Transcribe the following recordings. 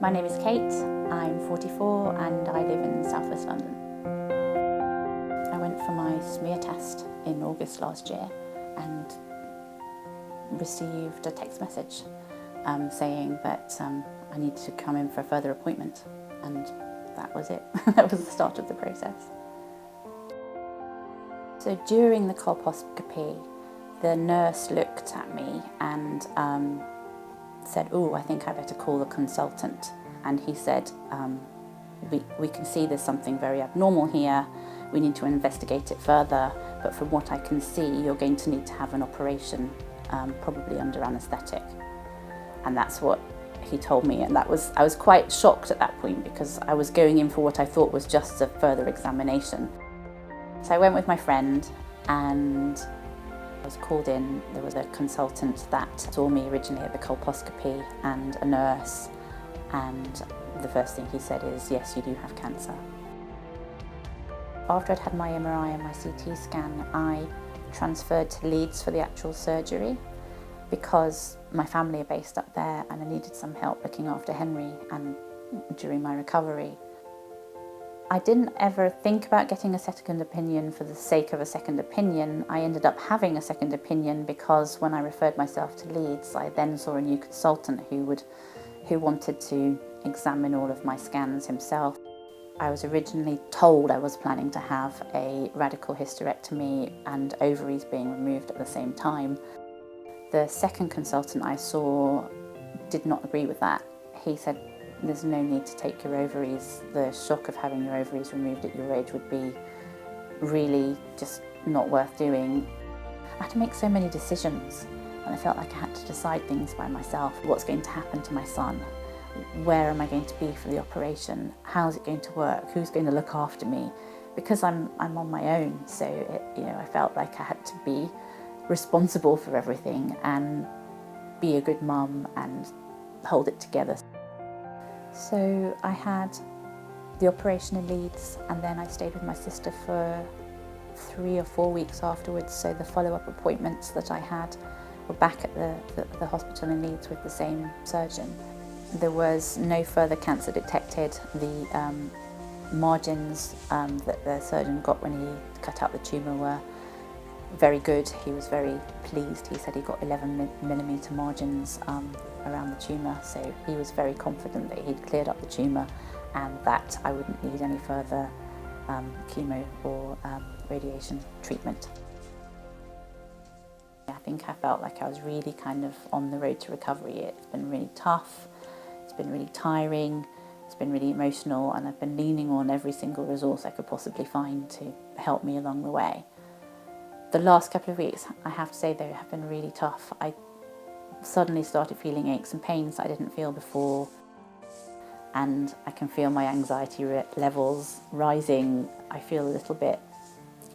My name is Kate, I'm 44 and I live in South West London. I went for my smear test in August last year and received a text message saying that I needed to come in for a further appointment, and that was it. That was the start of the process. So during the colposcopy, the nurse looked at me and said, "Oh, I think I better call the consultant." And he said, we can see there's something very abnormal here. We need to investigate it further, but from what I can see, you're going to need to have an operation, probably under anaesthetic." And that's what he told me, and I was quite shocked at that point, because I was going in for what I thought was just a further examination. So I went with my friend and I was called in. There was a consultant that saw me originally at the colposcopy and a nurse, and the first thing he said is, "Yes, you do have cancer." After I'd had my MRI and my CT scan, I transferred to Leeds for the actual surgery, because my family are based up there and I needed some help looking after Henry and during my recovery. I didn't ever think about getting a second opinion for the sake of a second opinion. I ended up having a second opinion because when I referred myself to Leeds, I then saw a new consultant who wanted to examine all of my scans himself. I was originally told I was planning to have a radical hysterectomy and ovaries being removed at the same time. The second consultant I saw did not agree with that. He said, "There's no need to take your ovaries. The shock of having your ovaries removed at your age would be really just not worth doing." I had to make so many decisions, and I felt like I had to decide things by myself. What's going to happen to my son? Where am I going to be for the operation? How's it going to work? Who's going to look after me? Because I'm on my own, so I felt like I had to be responsible for everything and be a good mum and hold it together. So I had the operation in Leeds, and then I stayed with my sister for 3 or 4 weeks afterwards. So the follow-up appointments that I had were back at the hospital in Leeds with the same surgeon. There was no further cancer detected. The margins that the surgeon got when he cut out the tumour were very good. He was very pleased. He said he got 11mm margins around the tumour, so he was very confident that he'd cleared up the tumour and that I wouldn't need any further chemo or radiation treatment. I think I felt like I was really kind of on the road to recovery. It's been really tough, it's been really tiring, it's been really emotional, and I've been leaning on every single resource I could possibly find to help me along the way. The last couple of weeks, I have to say, though, have been really tough. I suddenly started feeling aches and pains I didn't feel before, and I can feel my anxiety levels rising. I feel a little bit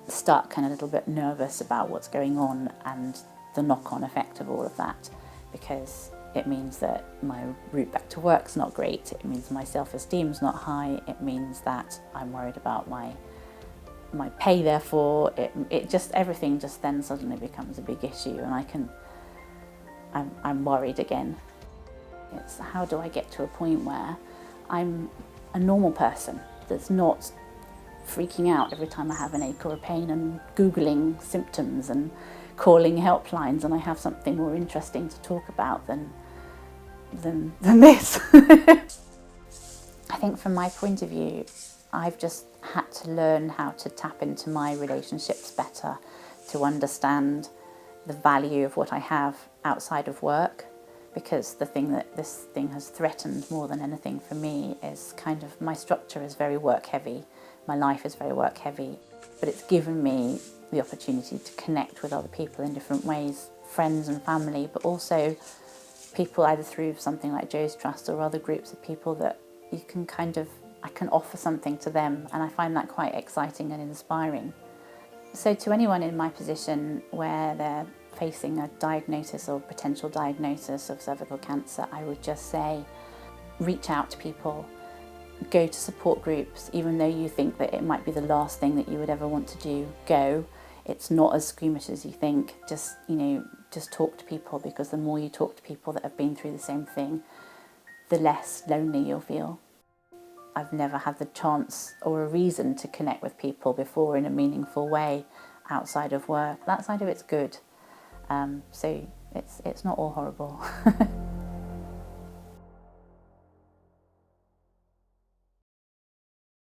stuck and a little bit nervous about what's going on and the knock-on effect of all of that, because it means that my route back to work's not great. It means my self-esteem's not high. It means that I'm worried about my pay, therefore everything just then suddenly becomes a big issue, and I'm worried again. It's how do I get to a point where I'm a normal person that's not freaking out every time I have an ache or a pain and Googling symptoms and calling helplines, and I have something more interesting to talk about than this. I think from my point of view, I've just had to learn how to tap into my relationships better, to understand the value of what I have outside of work, because the thing that this thing has threatened more than anything for me is kind of my structure is very work heavy, my life is very work heavy, but it's given me the opportunity to connect with other people in different ways, friends and family, but also people either through something like Joe's Trust or other groups of people that you can I can offer something to them, and I find that quite exciting and inspiring. So to anyone in my position where they're facing a diagnosis or potential diagnosis of cervical cancer, I would just say, reach out to people, go to support groups, even though you think that it might be the last thing that you would ever want to do, go. It's not as squeamish as you think. Just talk to people, because the more you talk to people that have been through the same thing, the less lonely you'll feel. I've never had the chance or a reason to connect with people before in a meaningful way outside of work. That side of it's good. So it's not all horrible.